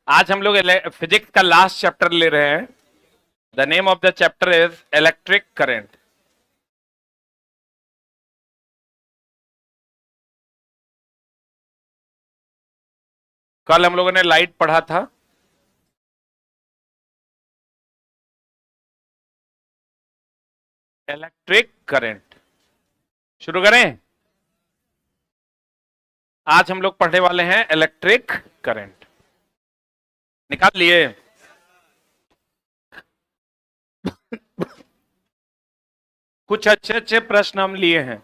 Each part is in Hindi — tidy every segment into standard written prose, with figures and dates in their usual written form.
आज हम लोग फिजिक्स का लास्ट चैप्टर ले रहे हैं। The name of the chapter is electric current. कल हम लोगों ने लाइट पढ़ा था। इलेक्ट्रिक करंट शुरू करें। आज हम लोग पढ़ने वाले हैं इलेक्ट्रिक करंट। निकाल लिए? कुछ अच्छे अच्छे प्रश्न हम लिए हैं।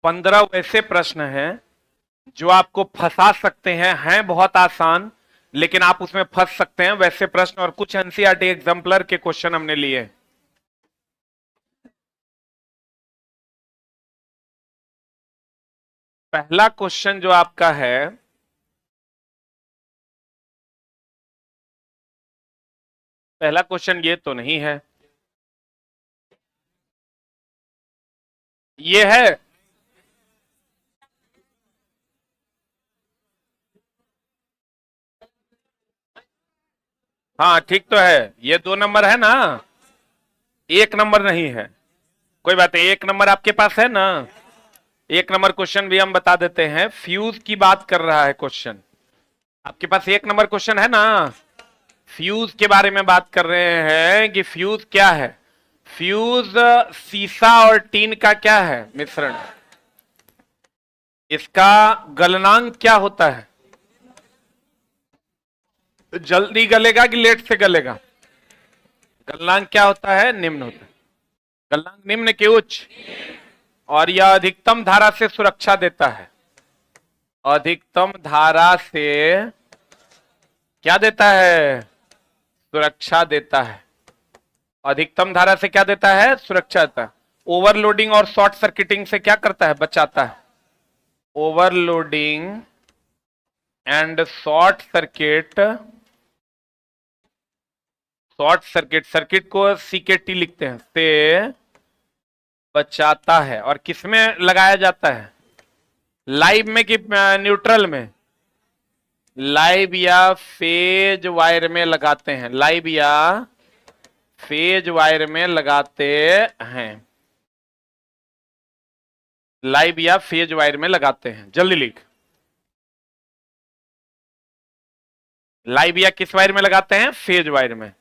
15 वैसे प्रश्न हैं जो आपको फंसा सकते हैं बहुत आसान, लेकिन आप उसमें फंस सकते हैं वैसे प्रश्न। और कुछ एनसीईआरटी एग्जाम्पलर के क्वेश्चन हमने लिए हैं। पहला क्वेश्चन जो आपका है, पहला क्वेश्चन ये तो नहीं है, ये है। हाँ ठीक तो है, ये 2 नंबर है ना, 1 नंबर नहीं है। कोई बात नहीं, 1 नंबर आपके पास है ना। 1 नंबर क्वेश्चन भी हम बता देते हैं। फ्यूज की बात कर रहा है क्वेश्चन। आपके पास 1 नंबर क्वेश्चन है ना। फ्यूज के बारे में बात कर रहे हैं कि फ्यूज क्या है। फ्यूज सीसा और टीन का क्या है, मिश्रण। इसका गलनांक क्या होता है? जल्दी गलेगा कि लेट से गलेगा? गलनांक क्या होता है? निम्न होता है। गलनांक निम्न के उच्च। और यह अधिकतम धारा से सुरक्षा देता है। अधिकतम धारा से क्या देता है? सुरक्षा देता है। अधिकतम धारा से क्या देता है? सुरक्षा देता है। ओवरलोडिंग और शॉर्ट सर्किटिंग से क्या करता है? बचाता है। Overloading and short circuit, short circuit, circuit को सीकेटी लिखते हैं, से बचाता है। और किसमें लगाया जाता है? लाइव में कि न्यूट्रल में? लाइव या फेज वायर में लगाते हैं। लाइव या फेज वायर में लगाते हैं। लाइव या फेज वायर में लगाते हैं। जल्दी लिख। लाइव या किस वायर में लगाते हैं? फेज वायर में।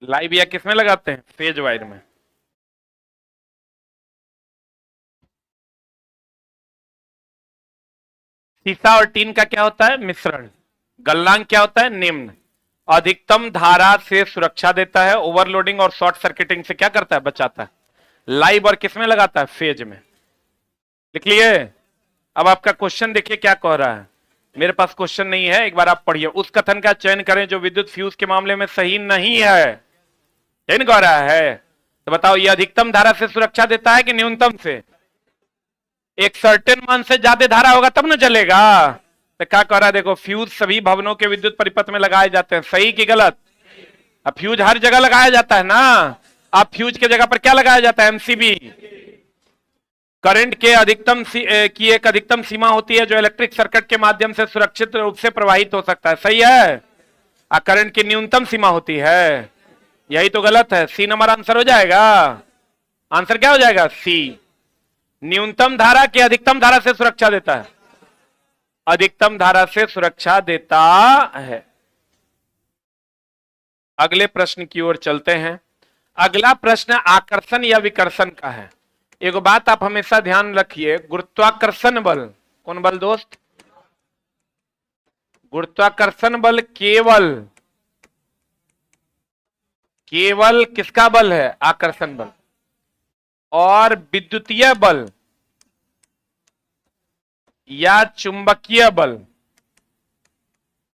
लाइव या किस में लगाते हैं? फेज वायर में। सीसा और टीन का क्या होता है? मिश्रण। गलनांक क्या होता है? निम्न। अधिकतम धारा से सुरक्षा देता है। ओवरलोडिंग और शॉर्ट सर्किटिंग से क्या करता है? बचाता है। लाइव और किस में लगाता है? फेज में। लिख लिए? अब आपका क्वेश्चन देखिए क्या कह रहा है। मेरे पास क्वेश्चन नहीं है, एक बार आप पढ़िए। उस कथन का चयन करें जो विद्युत फ्यूज के मामले में सही नहीं है। चयन कह रहा है, तो बताओ ये अधिकतम धारा से सुरक्षा देता है कि न्यूनतम से? एक सर्टेन मान से ज्यादा धारा होगा तब ना चलेगा। तो क्या कह रहा है देखो, फ्यूज सभी भवनों के विद्युत परिपथ में लगाए जाते हैं। सही कि गलत? अब फ्यूज हर जगह लगाया जाता है ना। अब फ्यूज के जगह पर क्या लगाया जाता है? एमसीबी। करंट के की एक अधिकतम सीमा होती है जो इलेक्ट्रिक सर्किट के माध्यम से सुरक्षित रूप से प्रवाहित हो सकता है। सही है। करंट की न्यूनतम सीमा होती है। यही तो गलत है। सी नंबर आंसर हो जाएगा। आंसर क्या हो जाएगा? सी। न्यूनतम धारा की अधिकतम धारा से सुरक्षा देता है। अधिकतम धारा से सुरक्षा देता है। अगले प्रश्न की ओर चलते हैं। अगला प्रश्न आकर्षण या विकर्षण का है। एक बात आप हमेशा ध्यान रखिए, गुरुत्वाकर्षण बल, कौन बल दोस्त? गुरुत्वाकर्षण बल केवल, केवल किसका बल है? आकर्षण बल। और विद्युतीय बल या चुंबकीय बल,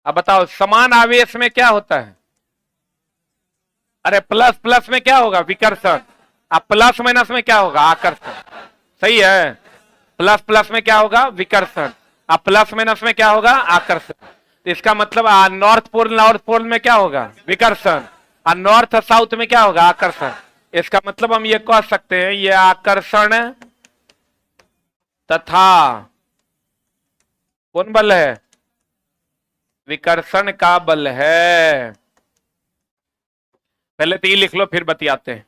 अब बताओ समान आवेश में क्या होता है? अरे प्लस प्लस में क्या होगा? विकर्षण। अब प्लस माइनस में क्या होगा? आकर्षण। सही है। प्लस प्लस में क्या होगा? विकर्षण। अब प्लस माइनस में क्या होगा? आकर्षण। तो इसका मतलब नॉर्थ पोल में क्या होगा? विकर्षण। और नॉर्थ साउथ में क्या होगा? आकर्षण। इसका मतलब हम ये कह सकते हैं ये आकर्षण तथा कौन बल है? विकर्षण का बल है। पहले तो ये लिख लो फिर बतियाते हैं।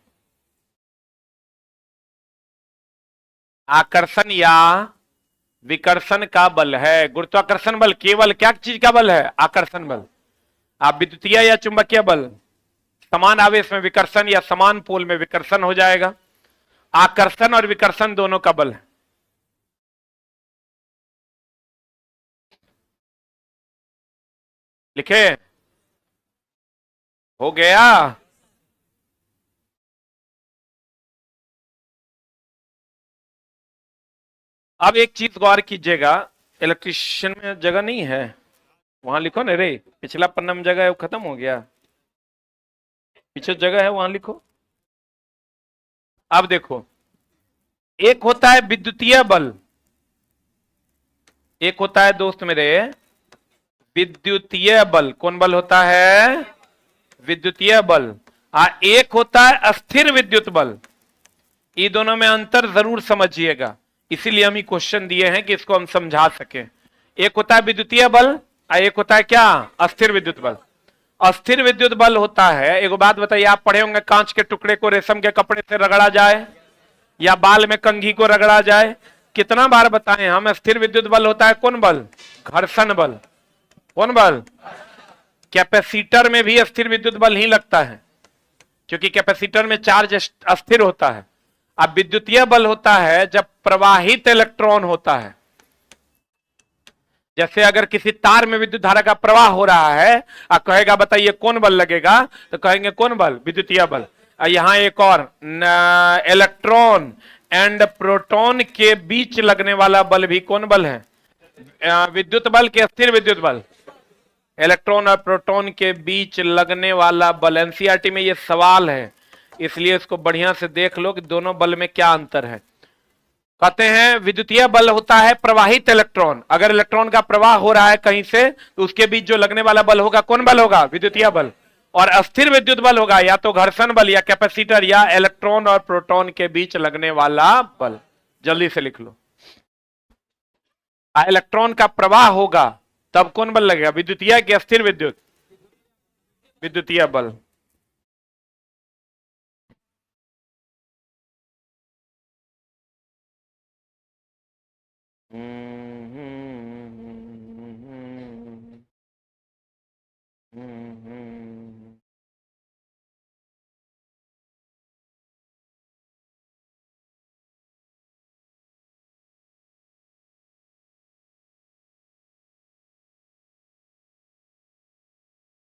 आकर्षण या विकर्षण का बल है। गुरुत्वाकर्षण बल केवल क्या चीज का बल है? आकर्षण बल। आप विद्युतीय या चुंबकीय बल समान आवेश में विकर्षण या समान पोल में विकर्षण हो जाएगा। आकर्षण और विकर्षण दोनों का बल है। लिखे? हो गया? अब एक चीज गौर कीजिएगा, इलेक्ट्रिशियन में जगह नहीं है, वहां लिखो ना रे। पिछला पन्ना में जगह है वो खत्म हो गया, पीछे जगह है वहां लिखो। अब देखो, एक होता है विद्युतीय बल, एक होता है दोस्त मेरे विद्युतीय बल। कौन बल होता है? विद्युतीय बल। एक होता है अस्थिर विद्युत बल। ये दोनों में अंतर जरूर समझिएगा, इसीलिए हम ये क्वेश्चन दिए हैं कि इसको हम समझा सके। एक होता है विद्युतीय बल और एक होता है क्या? अस्थिर विद्युत बल। अस्थिर विद्युत बल होता है, एक बात बताइए, आप पढ़े होंगे कांच के टुकड़े को रेशम के कपड़े से रगड़ा जाए या बाल में कंघी को रगड़ा जाए, कितना बार बताएं हम? अस्थिर विद्युत बल होता है कौन बल? घर्षण बल। कौन बल? कैपेसिटर में भी अस्थिर विद्युत बल ही लगता है, क्योंकि कैपेसिटर में चार्ज अस्थिर होता है। अब विद्युतीय बल होता है जब प्रवाहित इलेक्ट्रॉन होता है। जैसे अगर किसी तार में विद्युत धारा का प्रवाह हो रहा है और कहेगा बताइए कौन बल लगेगा, तो कहेंगे कौन बल? विद्युतीय बल। यहां एक और, इलेक्ट्रॉन एंड प्रोटॉन के बीच लगने वाला बल भी कौन बल है? विद्युत बल के अस्थिर विद्युत बल। इलेक्ट्रॉन और प्रोटॉन के बीच लगने वाला बल। एनसीईआरटी में यह सवाल है, इसलिए इसको बढ़िया से देख लो कि दोनों बल में क्या अंतर है। कहते हैं विद्युतीय बल होता है प्रवाहित इलेक्ट्रॉन। अगर इलेक्ट्रॉन का प्रवाह हो रहा है कहीं से, तो उसके बीच जो लगने वाला बल होगा कौन बल होगा? विद्युतीय बल। और अस्थिर विद्युत बल होगा या तो घर्षण बल या कैपेसिटर या इलेक्ट्रॉन और प्रोटॉन के बीच लगने वाला बल। जल्दी से लिख लो। इलेक्ट्रॉन का प्रवाह होगा तब कौन बल लगेगा? विद्युतीय कि अस्थिर विद्युत? विद्युतीय बल।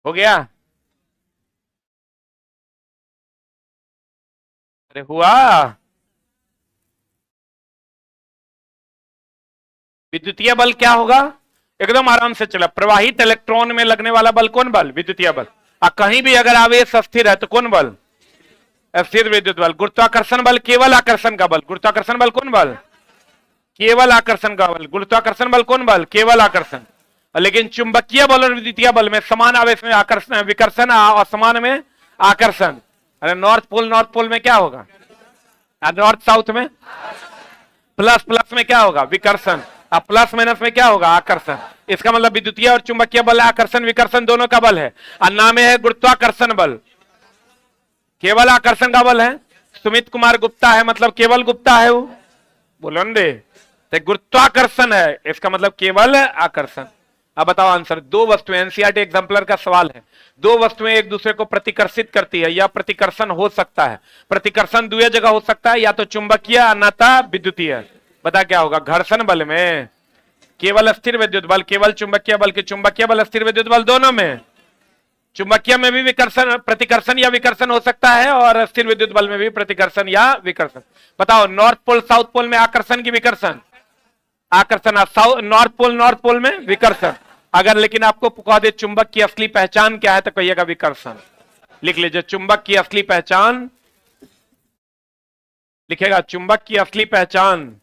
हो गया? अरे हुआ? विद्युतीय बल क्या होगा? एकदम आराम से चला। प्रवाहित इलेक्ट्रॉन में लगने वाला बल कौन बल? विद्युतीय बल। कहीं भी अगर आवेश अस्थिर है तो कौन बल? अस्थिर विद्युत बल। गुरुत्वाकर्षण बल केवल आकर्षण का बल। गुरुत्वाकर्षण बल कौन बल? केवल आकर्षण का बल। गुरुत्वाकर्षण बल कौन बल? केवल आकर्षण। लेकिन चुंबकीय बल और विद्युतीय बल में समान आवेश में आकर्षण विकर्षण और समान में आकर्षण। अरे नॉर्थ पोल में क्या होगा? नॉर्थ साउथ में प्लस प्लस में क्या होगा? विकर्षण। अब प्लस माइनस में क्या होगा? आकर्षण। इसका मतलब विद्युतीय और चुंबकीय बल आकर्षण विकर्षण दोनों का बल है। और नाम है गुरुत्वाकर्षण बल। केवल आकर्षण का बल है। सुमित कुमार गुप्ता है मतलब केवल गुप्ता है वो, बोलो दे। तो गुरुत्वाकर्षण है, इसका मतलब केवल आकर्षण। अब बताओ आंसर। दो वस्तुएं, एनसीईआरटी एग्जाम्पलर का सवाल है, दो वस्तुएं एक दूसरे को प्रतिकर्षित करती है या प्रतिकर्षण हो सकता है। प्रतिकर्षण दो जगह हो सकता है, या तो चुंबकीय अन्यथा विद्युतीय। बता क्या होगा? घर्षण बल में केवल अस्थिर विद्युत बल, केवल चुंबकीय बल के चुंबकीय बल अस्थिर विद्युत बल दोनों में। चुंबकीय में भी विकर्षण प्रतिकर्षण या विकर्षण हो सकता है और अस्थिर विद्युत बल में भी प्रतिकर्षण या विकर्षण। बताओ नॉर्थ पोल साउथ पोल में आकर्षण की विकर्षण? आकर्षण। नॉर्थ पोल में विकर्षण अगर लेकिन आपको कह दे चुंबक की असली पहचान क्या है तो कहिएगा विकर्षण। लिख लीजिए चुंबक की असली पहचान, लिखेगा चुंबक की असली पहचान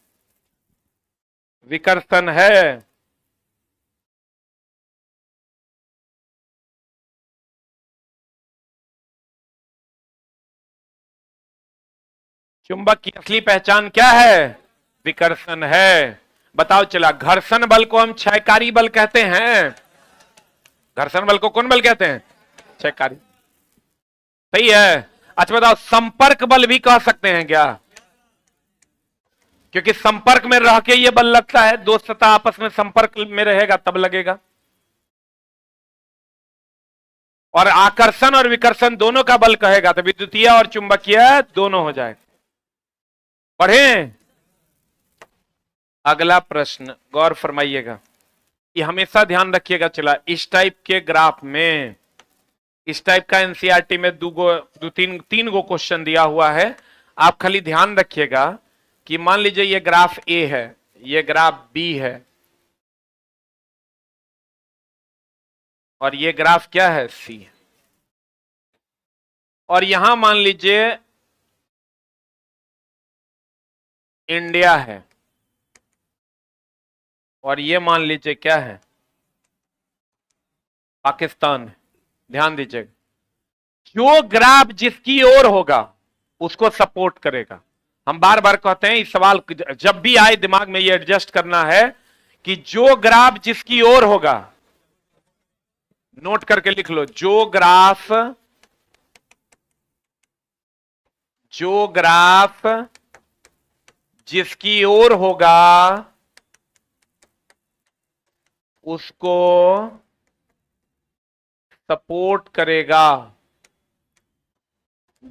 विकर्षण है। चुंबक की असली पहचान क्या है? विकर्षण है। बताओ चला, घर्षण बल को हम क्षयकारी बल कहते हैं। घर्षण बल को कौन बल कहते हैं? क्षयकारी। सही है। अच्छा बताओ, संपर्क बल भी कह सकते हैं क्या? क्योंकि संपर्क में रह के ये बल लगता है, दो सतह आपस में संपर्क में रहेगा तब लगेगा। और आकर्षण और विकर्षण दोनों का बल कहेगा तो विद्युतीय और चुंबकीय दोनों हो जाए। पढ़े अगला प्रश्न, गौर फरमाइएगा, ये हमेशा ध्यान रखिएगा। चला, इस टाइप के ग्राफ में, इस टाइप का एनसीईआरटी में तीन गो क्वेश्चन दिया हुआ है। आप खाली ध्यान रखिएगा कि मान लीजिए ये ग्राफ ए है, ये ग्राफ बी है और ये ग्राफ क्या है? सी है। और यहां मान लीजिए इंडिया है और ये मान लीजिए क्या है? पाकिस्तान है। ध्यान दीजिएगा, जो ग्राफ जिसकी ओर होगा उसको सपोर्ट करेगा। हम बार बार कहते हैं, इस सवाल जब भी आए दिमाग में ये एडजस्ट करना है कि जो ग्राफ जिसकी ओर होगा, नोट करके लिख लो, जो ग्राफ जिसकी ओर होगा उसको सपोर्ट करेगा।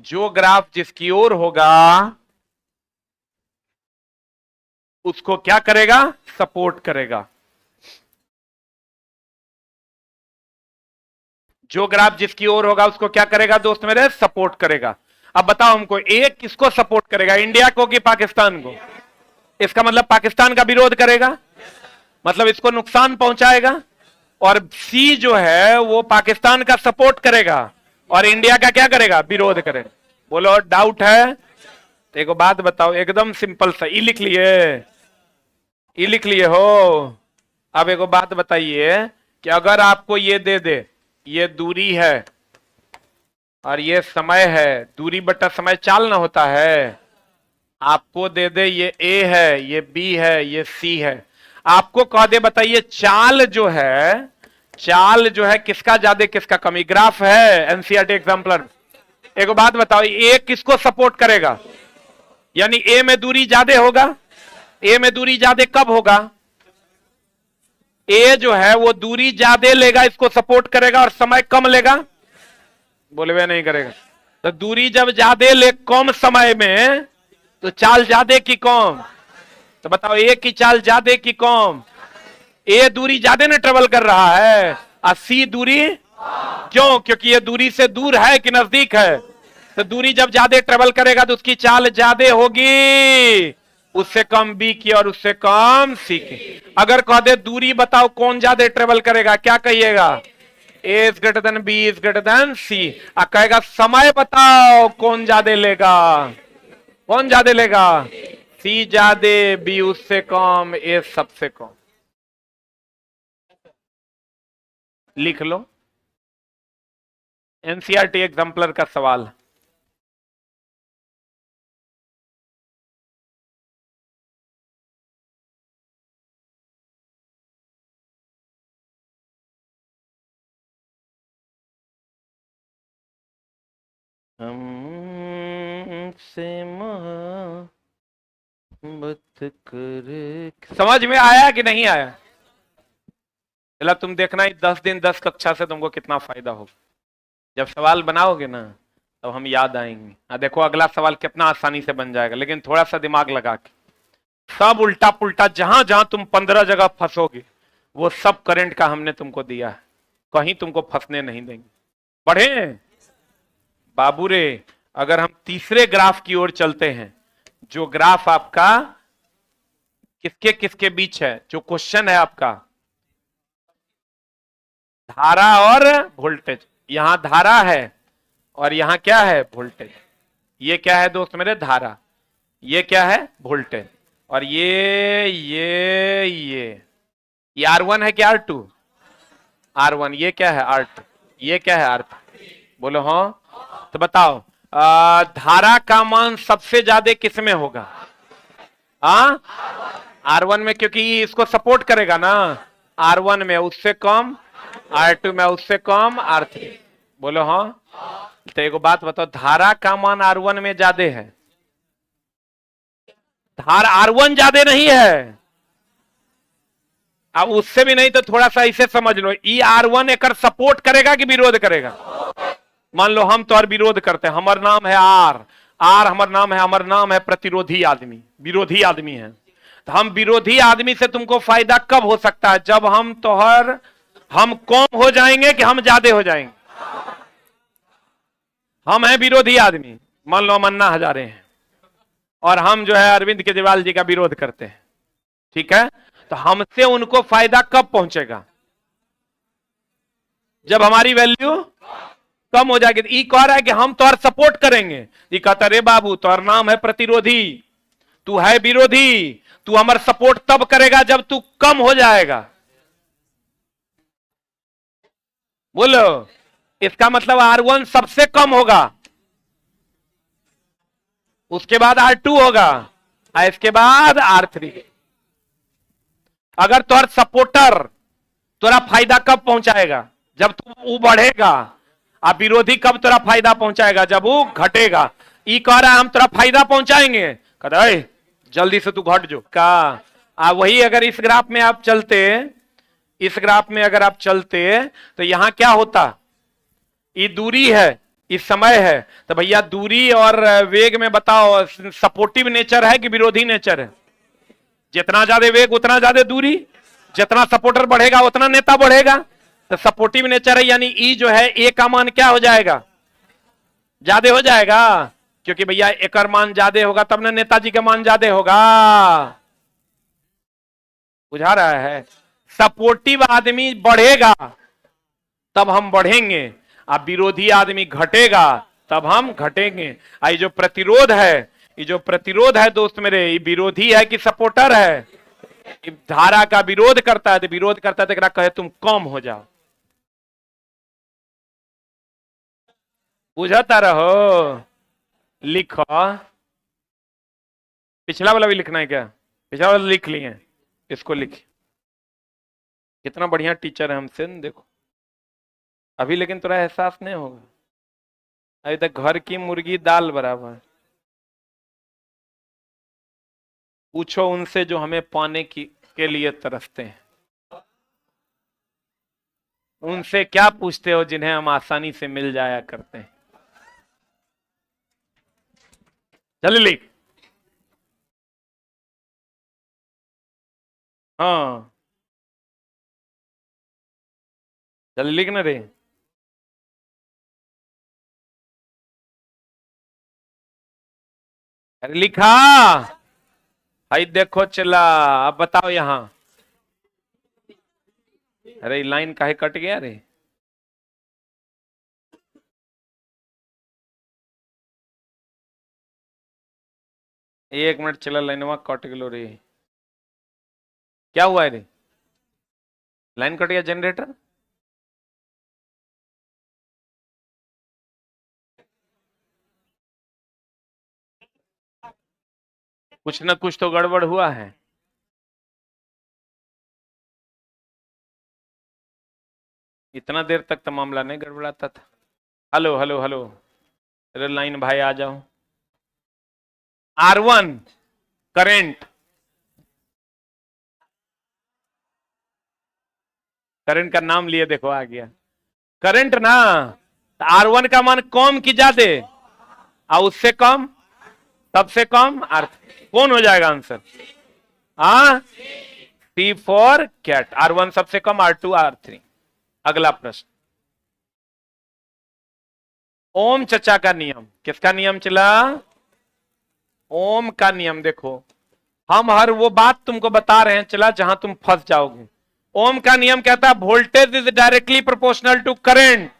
जो ग्राफ जिसकी ओर होगा उसको क्या करेगा? सपोर्ट करेगा। जो ग्राफ जिसकी ओर होगा उसको क्या करेगा दोस्त मेरे? सपोर्ट करेगा। अब बताओ हमको, एक किसको सपोर्ट करेगा, इंडिया को कि पाकिस्तान को? इसका मतलब पाकिस्तान का विरोध करेगा, मतलब इसको नुकसान पहुंचाएगा। और सी जो है वो पाकिस्तान का सपोर्ट करेगा और इंडिया का क्या करेगा? विरोध करेगा। बोलो डाउट है? तो एक बात बताओ, एकदम सिंपल सा, ई लिख लिए, ई लिख लिए हो। अब एक बात बताइए कि अगर आपको ये दे दे, ये दूरी है और ये समय है, दूरी बटा समय चाल ना होता है। आपको दे दे ये ए है, ये बी है, ये सी है, आपको कह दे बताइए चाल जो है किसका ज्यादा किसका कमी? ग्राफ है एनसीईआरटी एग्जाम्पलर। एक बात बताओ, ए किसको सपोर्ट करेगा? यानी ए में दूरी ज्यादा होगा। ए में दूरी ज्यादा कब होगा? ए जो है वो दूरी ज्यादा लेगा, इसको सपोर्ट करेगा, और समय कम लेगा। बोले वे नहीं करेगा। तो दूरी जब ज्यादा ले कम समय में, तो चाल ज्यादा की कम? तो बताओ ए की चाल ज्यादा की कम? ए दूरी ज्यादा ना ट्रेवल कर रहा है और सी दूरी क्यों? क्योंकि ये दूरी से दूर है कि नजदीक है। तो दूरी जब ज्यादा ट्रेवल करेगा तो उसकी चाल ज्यादा होगी, उससे कम बी की और उससे कम सी की। अगर कह दे दूरी बताओ कौन ज्यादा ट्रेवल करेगा, क्या कहिएगा? A is greater than B is greater than C. और कहेगा समय बताओ कौन ज्यादा लेगा? कौन ज्यादा लेगा? सी ज्यादा, बी उससे कम, ए सबसे कम। लिख लो, एनसीईआरटी एग्जाम्पलर का सवाल। हमसे मोहब्बत कर, समझ में आया कि नहीं आया? चला तुम देखना, 10 दिन 10 कक्षा से तुमको कितना फायदा होगा। जब सवाल बनाओगे ना तब हम याद आएंगे। देखो अगला सवाल कितना आसानी से बन जाएगा, लेकिन थोड़ा सा दिमाग लगा के। सब उल्टा पुल्टा, जहां जहां तुम 15 जगह फंसोगे वो सब करंट का हमने तुमको दिया है, कहीं तुमको फंसने नहीं देंगे। पढ़े बाबू रे। अगर हम तीसरे ग्राफ की ओर चलते हैं, जो ग्राफ आपका किसके किसके बीच है, जो क्वेश्चन है आपका, धारा और वोल्टेज, यहां धारा है और यहां क्या है, वोल्टेज। ये क्या है दोस्त मेरे, धारा, ये क्या है, वोल्टेज, और ये R1 है कि R2, R1, ये क्या है R2, ये क्या है R3, बोलो हाँ। तो बताओ धारा का मान सबसे ज्यादा किस में होगा, हाँ R1 में, क्योंकि ये इसको सपोर्ट करेगा ना, R1 में, उससे कम R2 में, उससे कम R3, बोलो हाँ। तो एक बात बताओ, धारा का मान R1 में ज्यादा है, धारा R1 ज्यादा नहीं है, अब उससे भी नहीं तो थोड़ा सा इसे समझ लो, ई R1 एकर सपोर्ट करेगा कि विरोध करेगा। मान लो हम तो और विरोध करते हैं, हमार नाम है आर हमार नाम है प्रतिरोधी आदमी, विरोधी आदमी है, तो हम विरोधी आदमी से तुमको फायदा कब हो सकता है, जब हम हम कम हो जाएंगे कि हम ज्यादा हो जाएंगे। हम हैं विरोधी आदमी, मान लो हम अन्ना हजारे हैं और हम जो है अरविंद केजरीवाल जी का विरोध करते हैं, ठीक है, तो हमसे उनको फायदा कब पहुंचेगा, जब हमारी वैल्यू कम हो जाएगी। ई कह रहा है कि हम तो और सपोर्ट करेंगे, ये कहता रे बाबू तोर नाम है प्रतिरोधी, तू है विरोधी, तू हमारा सपोर्ट तब करेगा जब तू कम हो जाएगा। बोलो, इसका मतलब R1 सबसे कम होगा, उसके बाद R2 होगा, और इसके बाद R3। अगर तोर सपोर्टर तोरा फायदा कब पहुंचाएगा, जब तू बढ़ेगा, अब विरोधी कब तोरा फायदा पहुंचाएगा, जब वो घटेगा। ई कह रहा है हम तोरा फायदा पहुंचाएंगे, कहता है जल्दी से तू घट जो का। वही अगर इस ग्राफ में आप चलते, इस ग्राफ में अगर आप चलते तो यहां क्या होता, ये दूरी है, इस समय है, तो भैया दूरी और वेग में बताओ सपोर्टिव नेचर है कि विरोधी नेचर है। जितना ज्यादा वेग उतना ज्यादा दूरी, जितना सपोर्टर बढ़ेगा उतना नेता बढ़ेगा, तो सपोर्टिव नेचर है, यानी ई जो है ए का मान क्या हो जाएगा, ज्यादा हो जाएगा, क्योंकि भैया एकर मान ज्यादा होगा तब ना नेताजी का मान ज्यादा होगा। बुझा रहा है, सपोर्टिव आदमी बढ़ेगा तब हम बढ़ेंगे, अब विरोधी आदमी घटेगा तब हम घटेंगे। आई जो प्रतिरोध है, ये जो प्रतिरोध है दोस्त मेरे, ये विरोधी है कि सपोर्टर है, धारा का विरोध करता है, तो विरोध करता है तो कहे तुम कम हो जाओ। बुझाता रहो, लिखो, पिछला वाला भी लिखना है क्या, पिछला वाला लिख लिए, इसको लिख, कितना बढ़िया टीचर है हमसे, देखो अभी, लेकिन थोड़ा एहसास नहीं होगा, अभी तक घर की मुर्गी दाल बराबर। पूछो उनसे जो हमें पाने के लिए तरसते हैं, उनसे क्या पूछते हो जिन्हें हम आसानी से मिल जाया करते हैं। चल लिख, हाँ चल लिख ना रे, अरे लिखा, भाई देखो चला, अब बताओ यहां, अरे लाइन काहे कट गया रे, एक मिनट चला, लाइनवा कट गलो रे, क्या हुआ है रे, लाइन कट गया, जनरेटर कुछ ना कुछ तो गड़बड़ हुआ है। इतना देर तक तो मामला नहीं गड़बड़ाता था। हेलो हेलो हेलो, अरे लाइन भाई आ जाओ। R1 करंट, करंट का नाम लिए देखो आ गया करंट ना, R1 का मान कम की ज्यादा, और उससे कम, सबसे कम R3, कौन हो जाएगा आंसर, हाँ C फॉर कैट, R1 सबसे कम, R2 R3। अगला प्रश्न, ओम चचा का नियम, किसका नियम चला, ओम का नियम। देखो हम हर वो बात तुमको बता रहे हैं चला जहां तुम फंस जाओगे, ओम का नियम कहता है voltage is directly proportional to current,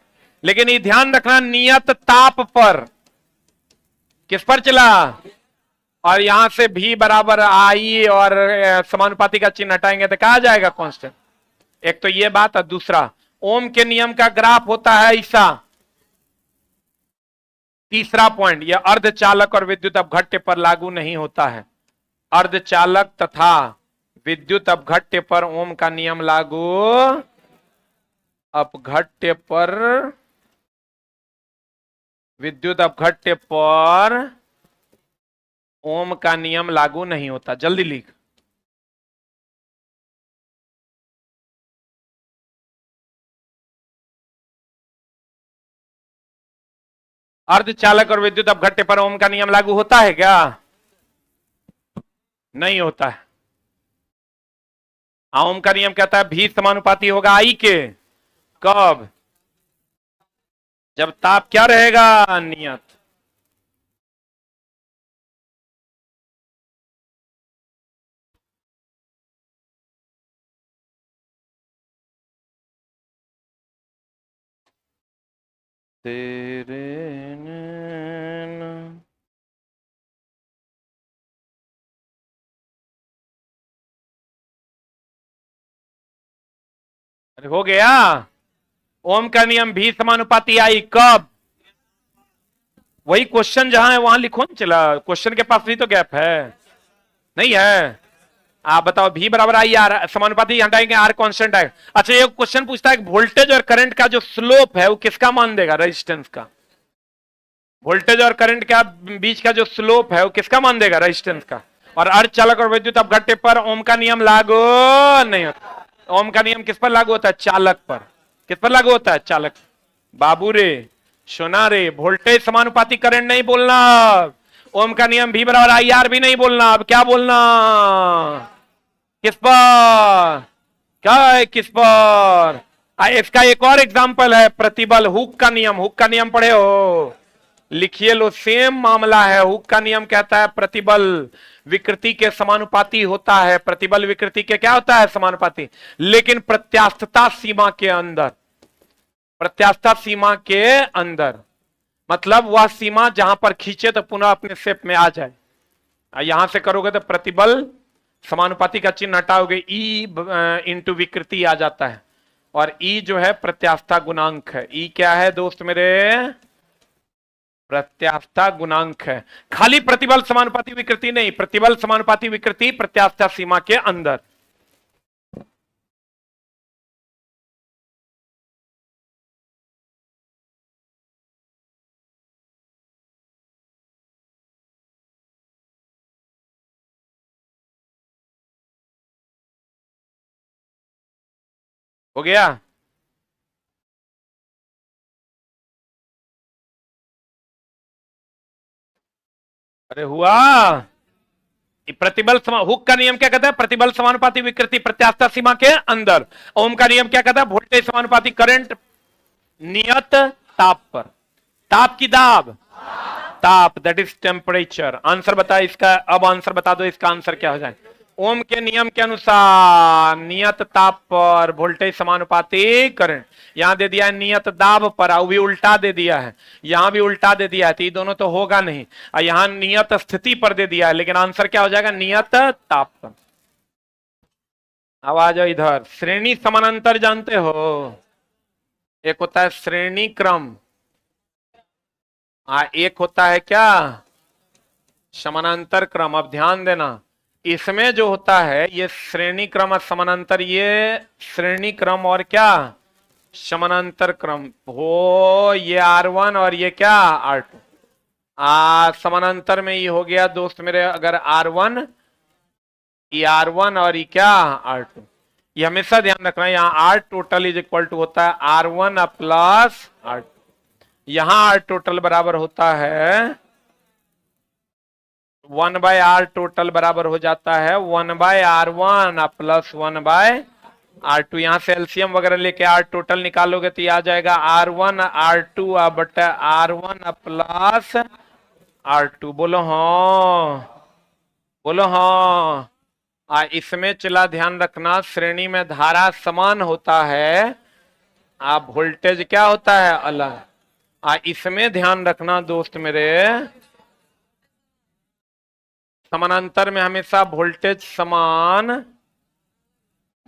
लेकिन ये ध्यान रखना नियत ताप पर, किस पर चला, और यहां से भी बराबर आई और समानुपाती का चिन्ह हटाएंगे तो कहा जाएगा कांस्टेंट। एक तो ये बात, और दूसरा ओम के नियम का ग्राफ होता है ऐसा। तीसरा पॉइंट, यह अर्धचालक और विद्युत अपघट्य पर लागू नहीं होता है। अर्धचालक तथा विद्युत अपघट्य पर ओम का नियम लागू, अपघट्य पर, विद्युत अपघट्य पर ओम का नियम लागू नहीं होता। जल्दी लिख। अर्धचालक और विद्युत अपघट्य पर ओम का नियम लागू होता है क्या? नहीं होता है। ओम का नियम कहता है भी समानुपाती होगा आई के। कब? जब ताप क्या रहेगा? नियत। तेरे अरे हो गया। ओम का नियम भी समानुपाती आई कब? वही क्वेश्चन जहां है वहां लिखो ना। चला क्वेश्चन के पास भी तो गैप है, नहीं है? आप बताओ भी बराबर आई आर, समानुपाती हटाएंगे आर कांस्टेंट आएगा। अच्छा ये क्वेश्चन पूछता है वोल्टेज और करंट का जो स्लोप है वो किसका मान देगा? रेजिस्टेंस का। वोल्टेज और करंट का बीच का जो स्लोप है वो किसका मान देगा? रेजिस्टेंस का। और अर्धचालक और विद्युत अपघट्य पर ओम का नियम लागू नहीं होता। ओम का नियम किस पर लागू होता है? चालक पर। किस पर लागू होता है? चालक। बाबू रे, सोना रे, वोल्टेज समानुपाती करंट नहीं बोलना। ओम का नियम भी बराबर आई आर भी नहीं बोलना। अब क्या बोलना? किस पर? क्या है किस पर? इसका एक और एग्जांपल है प्रतिबल, हुक का नियम। हुक का नियम पढ़े हो? लिखिए लो, सेम मामला है। हुक का नियम कहता है प्रतिबल विकृति के समानुपाती होता है। प्रतिबल विकृति के क्या होता है? समानुपाती, लेकिन प्रत्यास्थता सीमा के अंदर। प्रत्यास्थता सीमा के अंदर मतलब वह सीमा जहां पर खींचे तो पुनः अपने शेप में आ जाए। यहां से करोगे तो प्रतिबल समानुपाती का चिन्ह हटाओगे, ई इंटू विकृति आ जाता है, और ई जो है प्रत्यास्थता गुणांक है। ई क्या है दोस्त मेरे? प्रत्यास्थता गुणांक है। खाली प्रतिबल समानुपाती विकृति नहीं, प्रतिबल समानुपाती विकृति प्रत्यास्थता सीमा के अंदर। हो गया? अरे हुआ। प्रतिबल हुक का नियम क्या कहता है? प्रतिबल समानुपाती विकृति प्रत्यास्थता सीमा के अंदर। ओम का नियम क्या कहता है? वोल्टेज समानुपाती करंट नियत ताप पर। ताप की दाब, ताप दैट इज टेम्परेचर। आंसर बता इसका। अब आंसर बता दो इसका आंसर क्या हो जाए। ओम के नियम के अनुसार नियत ताप पर वोल्टेज समानुपाती करंट। यहां दे दिया है नियत दाब पर, और भी उल्टा दे दिया है। यहां भी उल्टा दे दिया है, तो ये दोनों तो होगा नहीं। और यहां नियत स्थिति पर दे दिया है, लेकिन आंसर क्या हो जाएगा? नियत ताप पर। अब आ जाओ इधर। श्रेणी समानांतर जानते हो? एक होता है श्रेणी क्रम, एक होता है क्या? समानांतर क्रम। अब ध्यान देना, इसमें जो होता है ये श्रेणी क्रम और समानांतर, ये श्रेणी क्रम और क्या? समानांतर क्रम हो। ये R1 और ये क्या? R2। समानांतर में ये हो गया दोस्त मेरे, अगर R1, ये R1 और ये क्या? R2। ये हमेशा ध्यान रखना, यहाँ R total is equal to होता है R1 प्लस R2। यहां R टोटल बराबर होता है 1/R टोटल बराबर हो जाता है 1/R1 प्लस 1/R2। यहां से एलसीएम वगैरह लेके R टोटल निकालोगे तो ये आ जाएगा R1 R2 बटा R1 प्लस R2। बोलो हाँ, बोलो हाँ। इसमें चला ध्यान रखना, श्रेणी में धारा समान होता है, वोल्टेज क्या होता है, अलग। इसमें ध्यान रखना दोस्त मेरे, समानांतर में हमेशा वोल्टेज समान,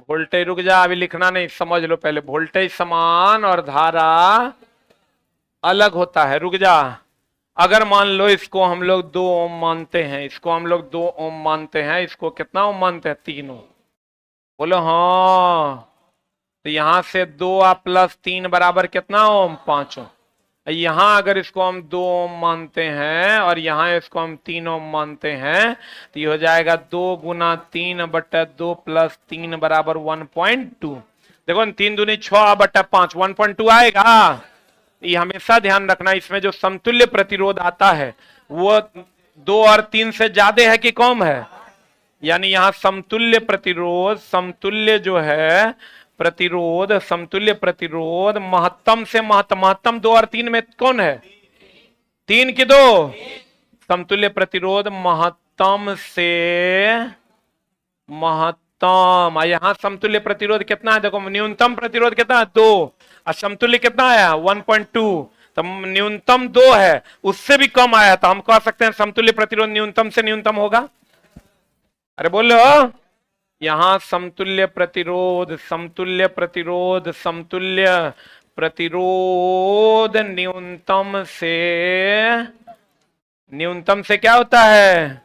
वोल्टेज, रुक जा अभी लिखना नहीं, समझ लो पहले, वोल्टेज समान और धारा अलग होता है। रुक जा, अगर मान लो इसको हम लोग 2 ओम मानते हैं, इसको हम लोग 2 ओम मानते हैं, इसको कितना ओम मानते हैं, 3 ओम। बोलो हाँ। तो यहां से 2 प्लस 3 बराबर कितना ओम, 5 ओम। यहां अगर इसको हम 2 ओम मानते हैं और यहां इसको हम 3 ओम मानते हैं, तो ये हो जाएगा 2 गुना 3/2 प्लस 3 बराबर 1.2। देखो 3 दूनी 6/5, 1.2 आएगा। ये हमेशा ध्यान रखना, इसमें जो समतुल्य प्रतिरोध आता है वो 2 और 3 से ज्यादा है कि कम है, यानी यहां समतुल्य प्रतिरोध, समतुल्य जो है प्रतिरोध, समतुल्य प्रतिरोध महत्तम से महत्तम, महत्तम 2 और 3 में कौन है, 3 की 2, समतुल्य प्रतिरोध महत्तम से महत्तम। यहां समतुल्य प्रतिरोध कितना है, देखो न्यूनतम प्रतिरोध कितना है, 2, और समतुल्य कितना आया, 1.2। तो न्यूनतम 2 है, उससे भी कम आया, तो हम कह सकते हैं समतुल्य प्रतिरोध न्यूनतम से न्यूनतम होगा। अरे बोलो, यहां समतुल्य प्रतिरोध, समतुल्य प्रतिरोध, समतुल्य प्रतिरोध न्यूनतम से क्या होता है,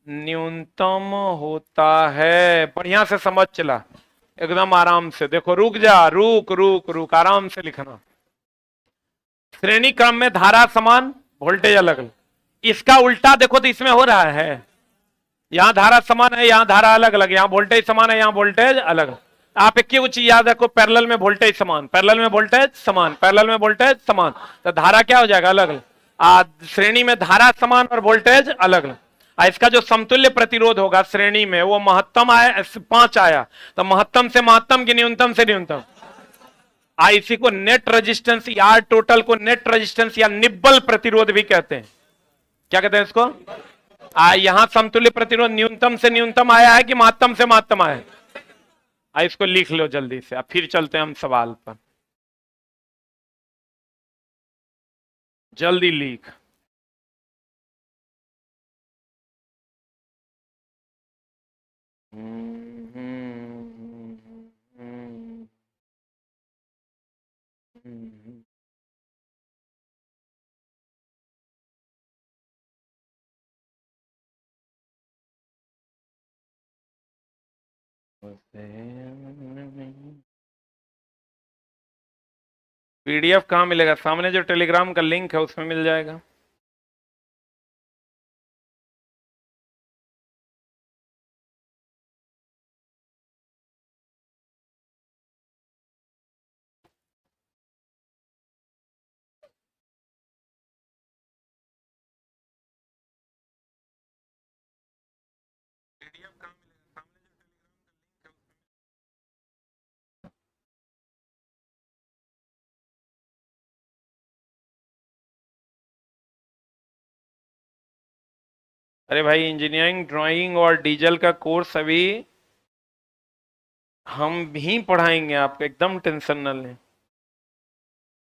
न्यूनतम होता है। बढ़िया से समझ चला, एकदम आराम से देखो, रुक जा, रुक रुक रुक, आराम से लिखना। श्रेणी क्रम में धारा समान, वोल्टेज अलग अलग। इसका उल्टा देखो तो इसमें हो रहा है, यहां धारा समान है, यहां धारा अलग अलग, यहां वोल्टेज समान है, यहां वोल्टेज अलग। आप एक ही चीज याद रखो, पैरेलल में वोल्टेज समान, पैरेलल में वोल्टेज समान, पैरेलल में वोल्टेज समान, तो धारा क्या हो जाएगा, अलग अलग। श्रेणी में धारा समान और वोल्टेज अलग अलग। इसका जो समतुल्य प्रतिरोध होगा श्रेणी में, वो महत्तम आया, 5 आया, तो महत्तम से महत्तम की न्यूनतम से न्यूनतम। इसी को नेट रेजिस्टेंस या टोटल को नेट रेजिस्टेंस या निब्बल प्रतिरोध भी कहते हैं। क्या कहते हैं इसको, यहां समतुल्य प्रतिरोध न्यूनतम से न्यूनतम आया है कि महत्तम से महत्तम आया है, इसको लिख लो जल्दी से। अब फिर चलते हैं हम सवाल पर, जल्दी लिख। पीडीएफ कहाँ मिलेगा, सामने जो टेलीग्राम का लिंक है उसमें मिल जाएगा। अरे भाई, इंजीनियरिंग ड्राइंग और डीजल का कोर्स अभी हम भी पढ़ाएंगे आपको, एकदम टेंशन न लें।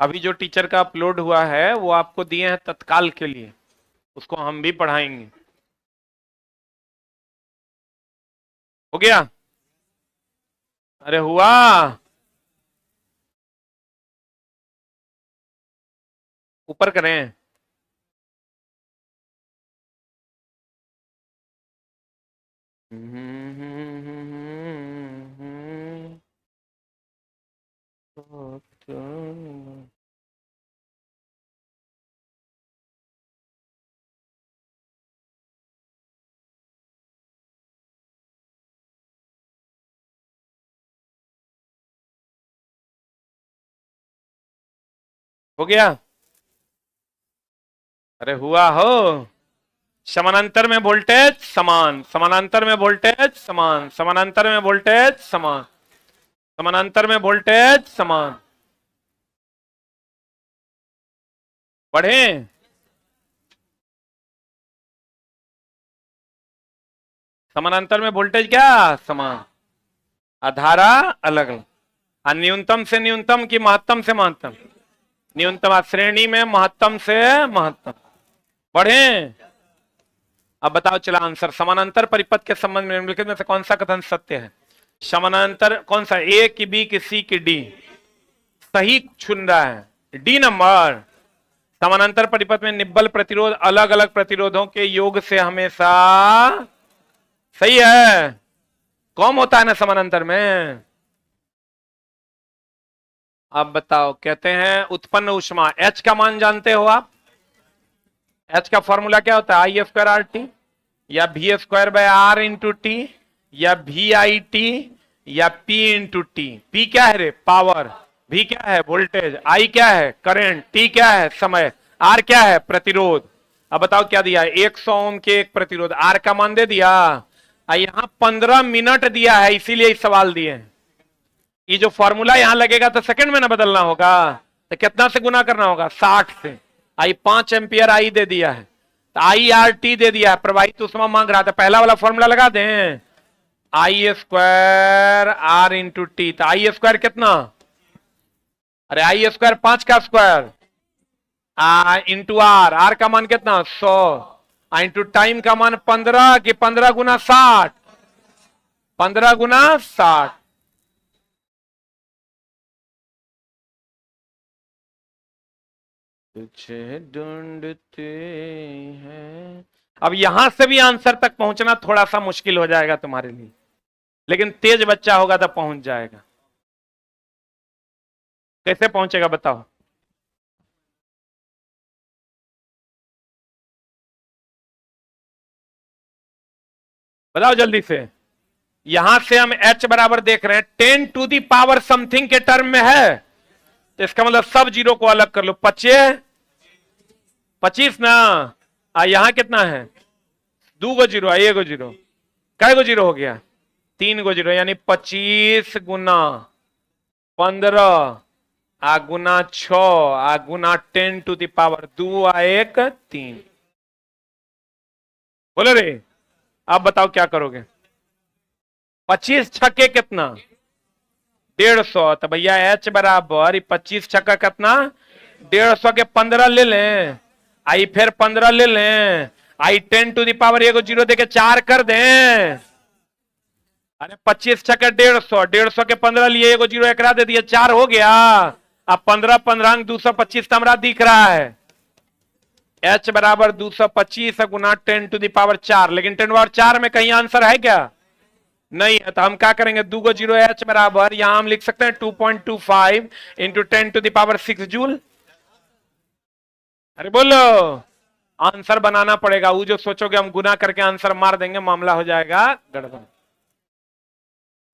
अभी जो टीचर का अपलोड हुआ है वो आपको दिए हैं तत्काल के लिए, उसको हम भी पढ़ाएंगे। हो गया, अरे हुआ, ऊपर करें। हो गया, अरे हुआ हो। समानांतर में वोल्टेज समान, समानांतर में वोल्टेज समान, समानांतर में वोल्टेज समान, समानांतर में वोल्टेज समान। पढ़े, समानांतर में वोल्टेज क्या समान, धारा अलग अलग। न्यूनतम से न्यूनतम की महत्तम से महत्तम, न्यूनतम श्रेणी में महत्तम से महत्तम। बढ़े। अब बताओ चला आंसर। समानांतर परिपथ के संबंध में निम्नलिखित में से कौन सा कथन सत्य है? समानांतर कौन सा, ए की बी की सी की डी? सही चुन रहा है, डी नंबर। समानांतर परिपथ में निब्बल प्रतिरोध अलग अलग प्रतिरोधों के योग से हमेशा, सही है, कम होता है ना समानांतर में। अब बताओ, कहते हैं उत्पन्न ऊष्मा, H का मान जानते हो आप? H का फॉर्मूला क्या होता है? आई स्क्वायर आर टी, या भी square by R into T, या भी आई टी, या पी इंटू टी। पी क्या है रे? पावर। भी क्या है? वोल्टेज। आई क्या है? करंट। टी क्या है? समय। आर क्या है? प्रतिरोध। अब बताओ क्या दिया है? 100 ओम के एक प्रतिरोध, आर का मान दे दिया। यहां 15 मिनट दिया है, इसीलिए इस सवाल दिए हैं। ये जो फॉर्मूला यहां लगेगा तो सेकंड में ना बदलना होगा, तो कितना से गुना करना होगा? 60 से। आई 5 एम्पियर आई दे दिया है, तो आई आर टी दे दिया है, प्रवाहित ऊष्मा मांग रहा था, पहला वाला फॉर्मूला लगा दें, आई स्क्वायर आर इंटू टी। तो आई स्क्वायर कितना? अरे आई स्क्वायर 5 का स्क्वायर, इंटू आर, आर का मान कितना? 100, इंटू टाइम का मान 15 की 15 गुना 60, 15 गुना 60। तुझे ढूंढते हैं। अब यहां से भी आंसर तक पहुंचना थोड़ा सा मुश्किल हो जाएगा तुम्हारे लिए, लेकिन तेज बच्चा होगा तो पहुंच जाएगा। कैसे पहुंचेगा बताओ? बताओ जल्दी से। यहां से हम h बराबर देख रहे हैं 10 टू दी पावर समथिंग के टर्म में है, तो इसका मतलब सब जीरो को अलग कर लो। 25 25 ना, यहां कितना है? 2 गो जीरो, 1 गो जीरो, कै गो जीरो हो गया? 3 गो जीरो, यानी 25 गुना 15 गुना 6 गुना 10 टू दी पावर 2 1 3। बोलो रे। अब बताओ क्या करोगे? 25 छक्के कितना? 150। तो भैया h बराबर 25 छक्का कितना? 150 के 15 ले लें, आई फिर 15 ले लें, आई 10 टू दी पावर 1 जीरो देके 4 कर दें। अरे 25 छक्का 150, 150 के 15 लिए 1 जीरो एकरा दे दिया, 4 हो गया। अब 15 15 225 तमरा दिख रहा है। h बराबर 225 गुना 10 टू दी पावर 4, लेकिन 10 पावर 4 में कहीं आंसर है क्या? नहीं है। तो हम क्या करेंगे? 2 गो जीरो, h बराबर यहां हम लिख सकते हैं 2.25 into 10 to the power 6 joule. अरे बोलो, आंसर बनाना पड़ेगा। वो जो सोचोगे हम गुना करके आंसर मार देंगे, मामला हो जाएगा गड़बड़।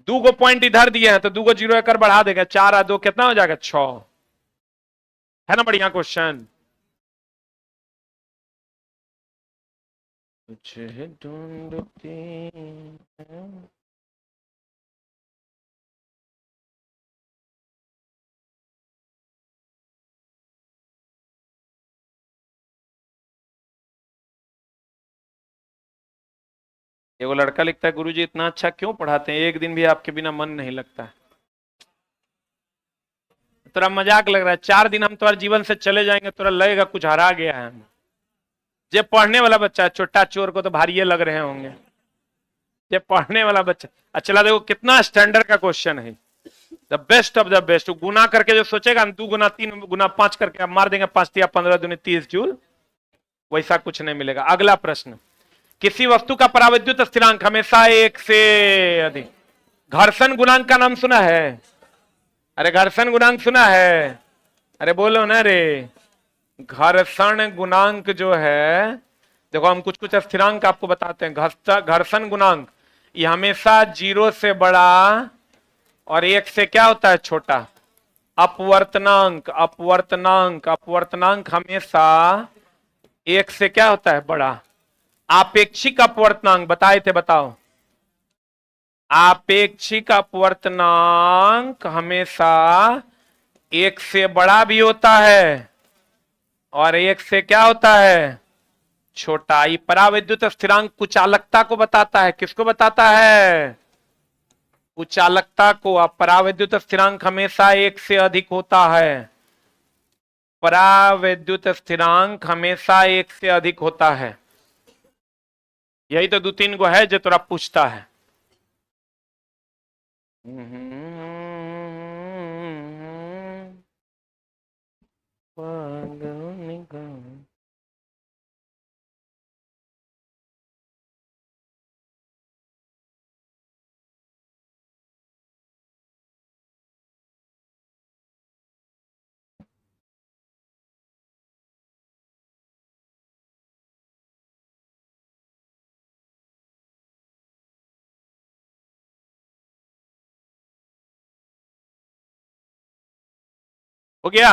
2 गो पॉइंट इधर दिए हैं, तो 2 गो जीरो एक बढ़ा देगा, 4 और 2 कितना हो जाएगा? 6। है ना बढ़िया क्वेश्चन? तुझे ढूंढती हैं। एगो लड़का लिखता है, गुरुजी इतना अच्छा क्यों पढ़ाते हैं, एक दिन भी आपके बिना मन नहीं लगता है। तोरा मजाक लग रहा है? 4 दिन हम तुम्हारे जीवन से चले जाएंगे, तोरा लगेगा कुछ हरा गया है। जे पढ़ने वाला बच्चा है, छोटा चोर को तो भारी लग रहे होंगे। जे पढ़ने वाला बच्चा, अच्छा देखो कितना स्टैंडर्ड का क्वेश्चन है, the best of the best. गुना करके जो सोचेगा 2 गुना 3 गुना 5 करके मार देंगे, 5 या 15 दूनी 30 जूल, वैसा कुछ नहीं मिलेगा। अगला प्रश्न, किसी वस्तु का परावैद्युत स्थिरांक हमेशा 1 से अधिक। घर्षण गुणांक का नाम सुना है? अरे घर्षण गुणांक सुना है? अरे बोलो ना रे। घर्षण गुणांक जो है, देखो हम कुछ कुछ स्थिरांक आपको बताते हैं। घर्षण गुणांक ये हमेशा 0 से बड़ा और 1 से क्या होता है? छोटा। अपवर्तनांक, अपवर्तनांक, अपवर्तनांक हमेशा 1 से क्या होता है? बड़ा। आपेक्षिक अपवर्तनांक बताए थे, बताओ। आपेक्षिक अपवर्तनांक हमेशा 1 से बड़ा भी होता है और 1 से क्या होता है? छोटा। ये परावैद्युत स्थिरांक कुचालकता को बताता है। किसको बताता है? कुचालकता को। अब परावैद्युत स्थिरांक हमेशा एक से अधिक होता है। परावैद्युत स्थिरांक हमेशा एक से अधिक होता है। यही तो 2-3 गो है जो तोरा पूछता है। हो गया?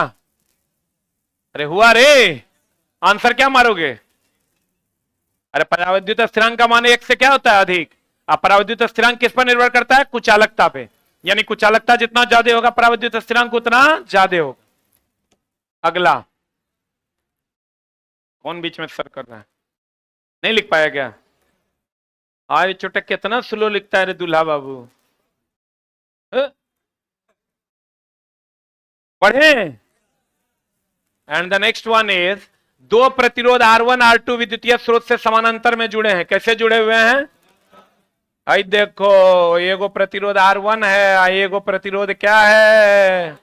अरे हुआ रे। आंसर क्या मारोगे? अरे परावैद्युत स्थिरांक का मान एक से क्या होता है? अधिक। अब परावैद्युत स्थिरांक किस पर निर्भर करता है? कुचालकता पे। यानी कुचालकता जितना ज्यादा होगा परावैद्युत स्थिरांक उतना ज्यादा होगा। अगला। कौन बीच में सर कर रहा है? नहीं लिख पाया क्या? आज छोटा कितना स्लो लिखता है रे दूल्हा बाबू। पढ़े। And the next one is, दो प्रतिरोध R1 R2 विद्युतीय स्रोत से समानांतर में जुड़े हैं। कैसे जुड़े हुए हैं? आई देखो, एगो प्रतिरोध R1 है, एगो प्रतिरोध क्या है?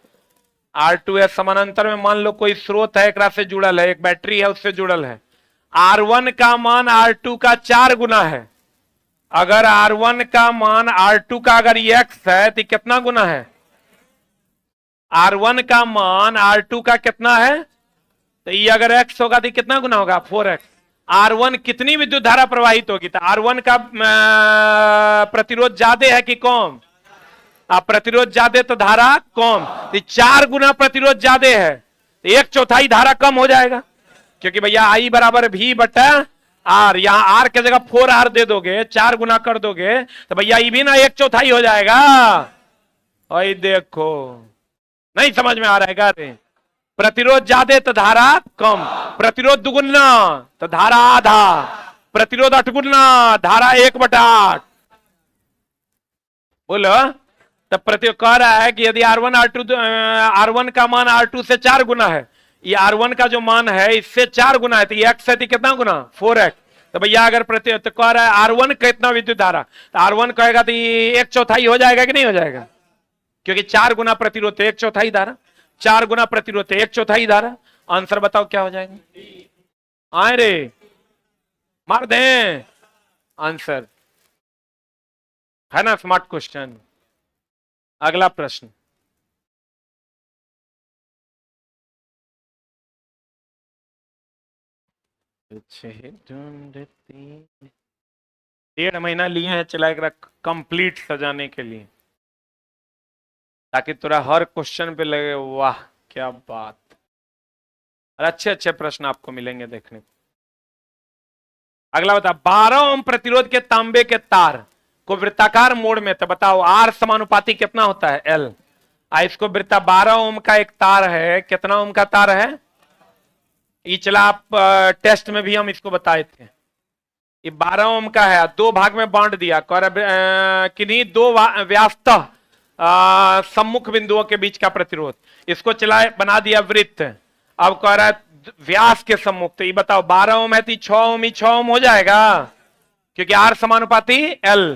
R2 है। समानांतर में मान लो कोई स्रोत है, एक से जुड़ल है, एक बैटरी है उससे जुड़ल है। R1 का मान R2 का 4 गुना है। अगर R1 का मान R2 का अगर x है तो कितना गुना है? R1 का मान R2 का कितना है? तो ये अगर x होगा तो कितना गुना होगा? 4x। R1 कितनी विद्युत धारा प्रवाहित होगी? तो R1 का प्रतिरोध ज्यादा है कि कम? आप प्रतिरोध ज्यादा तो धारा कम। तो 4 गुना प्रतिरोध ज्यादा है तो 1/4 धारा कम हो जाएगा। क्योंकि भैया I बराबर V बटा R, यहां R के जगह 4R दे दोगे, 4 गुना कर दोगे तो भैया ये भी ना 1/4 हो जाएगा। और देखो, नहीं समझ में आ रहा है क्या रे? प्रतिरोध ज्यादा तो धारा कम, प्रतिरोध दुगुना तो धारा आधा, प्रतिरोध 8 गुना धारा 1/8। बोलो। तब प्रतिरोध कह रहा है कि यदि R1 का मान R2 से 4 गुना है, ये R1 का जो मान है इससे 4 गुना है, तो ये x है तो कितना गुना? 4x। तो भैया अगर प्रतिरोध तो कह रहा है R1 कितना विद्युत धारा, तो R1 कहेगा तो ये 1/4 हो जाएगा कि नहीं हो जाएगा? क्योंकि 4 गुना प्रतिरोध 1/4 धारा, 4 गुना प्रतिरोध 1/4 धारा। आंसर बताओ क्या हो जाएगा? आए रे, मार दें आंसर, है ना? Smart question. अगला प्रश्न। ढूंढती 1.5 महीना लिए हैं चला कंप्लीट सजाने के लिए, ताकि तुरा हर क्वेश्चन पे लगे वाह क्या बात। और अच्छे अच्छे प्रश्न आपको मिलेंगे देखने को। अगला बता, 12 ओम प्रतिरोध के तांबे के तार को वृत्ताकार मोड़ में, तो बताओ R समानुपाती कितना होता है? L। इसको वृत्ता 12 ओम का एक तार है, कितना ओम का तार है? ये चला आप टेस्ट में भी हम इसको बताए थे। ये 12 ओम का है, 2 भाग में बांट दिया। किन्हीं 2 व्यास्तः सम्मुख बिंदुओं के बीच का प्रतिरोध, इसको चला बना दिया वृत्त। अब कह रहा है व्यास के सम्मुख, तो ये बताओ 12 ओम है तो 6 ओम ही 6 ओम हो जाएगा, क्योंकि R समानुपाती L।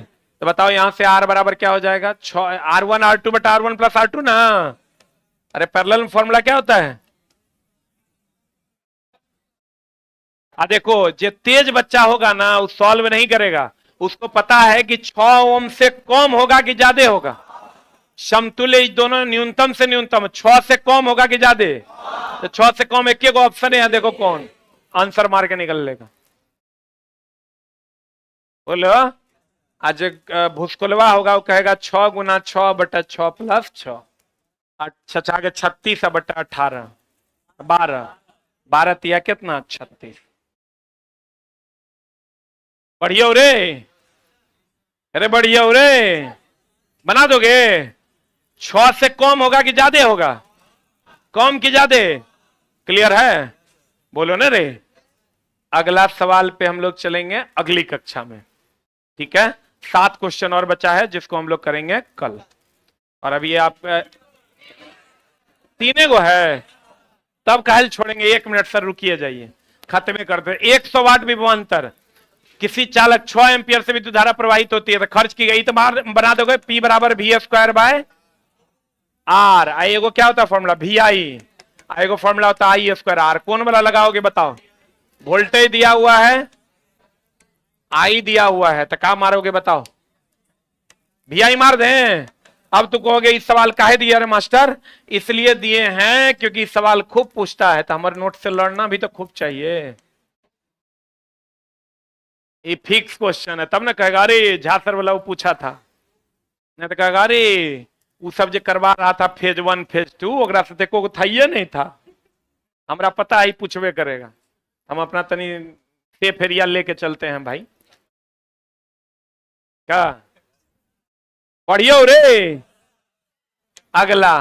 तो बताओ यहां से R बराबर क्या हो जाएगा? R1 R2 बटा R1 प्लस R2 ना। अरे पैरेलल फॉर्मूला क्या होता है? देखो, जो तेज बच्चा होगा ना वो सॉल्व नहीं करेगा, उसको पता है कि 6 ओम से कम होगा कि ज्यादा होगा। समतुल्य दोनों न्यूनतम से न्यूनतम, 6 से कम होगा कि ज्यादा? तो 6 से कम एक ऑप्शन है, देखो कौन आंसर मार के निकल लेगा। बोलो। आज भूसकोलवा होगा वो कहेगा 6 गुना 6 बटा 6 प्लस 6, अच्छा 36 बटा 18, 12 तिया कितना? 36। बढ़िया हो रे, अरे बढ़िया हो रे, बना दोगे? 6 से कम होगा कि ज्यादा होगा? कम कि ज्यादा? क्लियर है? बोलो ना रे। अगला सवाल पे हम लोग चलेंगे अगली कक्षा में, ठीक है। 7 क्वेश्चन और बचा है जिसको हम लोग करेंगे कल। और अभी आप तीने को है, तब काहे छोड़ेंगे। 1 मिनट सर रुकिए, जाइए खत्म करते। 100 वाट विभवांतर किसी चालक 6 एम्पियर से विद्युत धारा प्रवाहित होती है तो खर्च की गई, तो बना दोगे P बराबर वी स्क्वायर बाय आर। आई एगो क्या होता है फॉर्मूला वी आई, एगो फॉर्मूला होता है आई स्क्वायर आर। कौन वाला लगाओगे बताओ। वोल्टेज दिया हुआ है, आई दिया हुआ है, तो क्या मारोगे बताओ। वी आई मार दें। अब तो कहोगे इस सवाल काहे दिया रे मास्टर। इसलिए दिए हैं क्योंकि सवाल खूब पूछता है, तो हमारे नोट से लड़ना भी तो खूब चाहिए। ये फिक्स क्वेश्चन है, तब ना कहेगा अरे झा सर वाला वो पूछा था, नहीं तो कहेगा अरे वो सब जो करवा रहा था फेज 1 फेज 2 ओकरा से देखो था ये नहीं था, हमरा पता ही पूछवे करेगा। हम अपना तनी सेफ एरिया लेके चलते हैं भाई। क्या पढ़ियो रे। अगला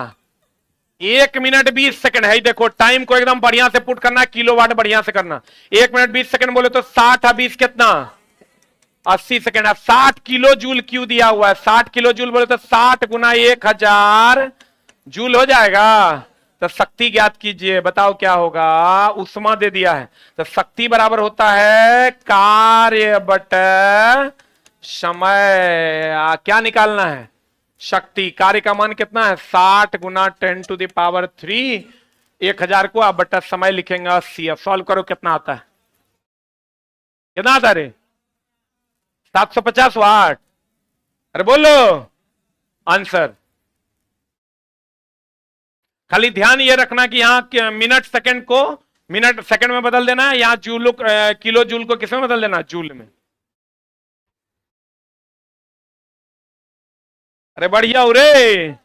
1 मिनट 20 सेकंड है। देखो टाइम को एकदम बढ़िया से पुट करना, किलोवाट बढ़िया से करना। 1 मिनट 20 सेकंड बोले तो 60 और 20 कितना 80 सेकंड है। 60 किलो जूल क्यों दिया हुआ है। 60 किलो जूल बोले तो 60 गुना 1000 जूल हो जाएगा। तो शक्ति ज्ञात कीजिए, बताओ क्या होगा। उष्मा दे दिया है तो शक्ति बराबर होता है कार्य बटा समय। क्या निकालना है शक्ति। कार्य का मान कितना है 60 गुना 10 टू द पावर 3। 1000 को आप बटा समय लिखेंगे 80। अब सॉल्व करो कितना आता है, कितना आता रे 750 वाट। अरे बोलो आंसर। खाली ध्यान ये रखना कि यहां मिनट सेकंड को मिनट सेकंड में बदल देना है, यहां जूल किलो जूल को किस में बदल देना, जूल में। अरे बढ़िया हो रे,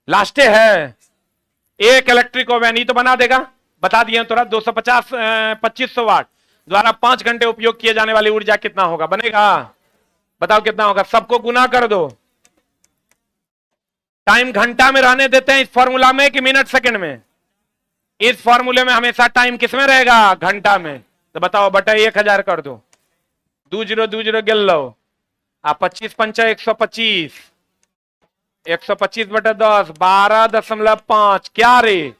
लास्ट है। एक इलेक्ट्रिक ओवन ही तो बना देगा, बता दिए थोड़ा। 250 2500 वाट द्वारा 5 घंटे उपयोग किए जाने वाली ऊर्जा कितना होगा, बनेगा। बताओ कितना होगा, सबको गुना कर दो। टाइम घंटा में रहने देते हैं इस फॉर्मूला में कि मिनट सेकंड में। इस फॉर्मूले में हमेशा टाइम किस में रहेगा, घंटा में। तो बताओ बटा 1000 कर दो। 2020 गिल लो। 25 पंचा 125, 125 बटा 10 12.5। क्या रे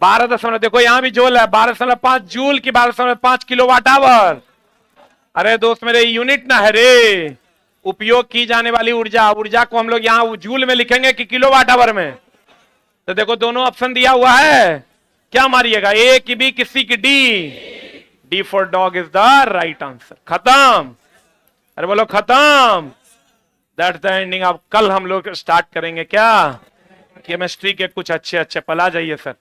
12 देखो यहां भी जूल है। 12.5 जूल की 12.5 किलोवाट आवर। अरे दोस्त मेरे यूनिट ना है रे, उपयोग की जाने वाली ऊर्जा। ऊर्जा को हम लोग यहां जूल में लिखेंगे कि किलोवाट आवर में। तो देखो दोनों ऑप्शन दिया हुआ है, क्या मारिएगा, ए की बी किसी की D. D for dog is the right answer. खत्म। अरे बोलो खत्म। That's the ending. अब कल हम लोग स्टार्ट करेंगे क्या, केमिस्ट्री के कुछ अच्छे अच्छे पल। आ जाइए सर।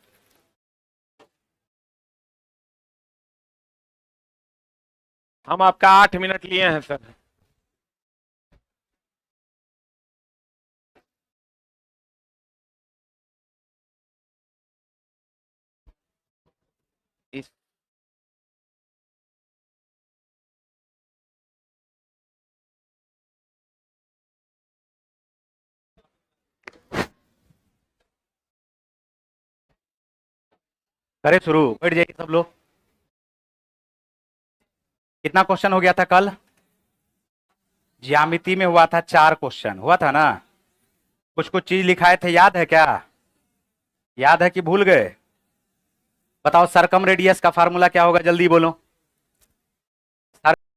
हम आपका 8 मिनट लिए हैं सर। इस करे शुरू, बैठ जाइए सब लोग। कितना क्वेश्चन हो गया था कल, ज्यामिति में हुआ था 4 क्वेश्चन हुआ था ना। कुछ कुछ चीज लिखाए थे, याद है क्या, याद है कि भूल गए। बताओ सरकम रेडियस का फार्मूला क्या होगा, जल्दी बोलो।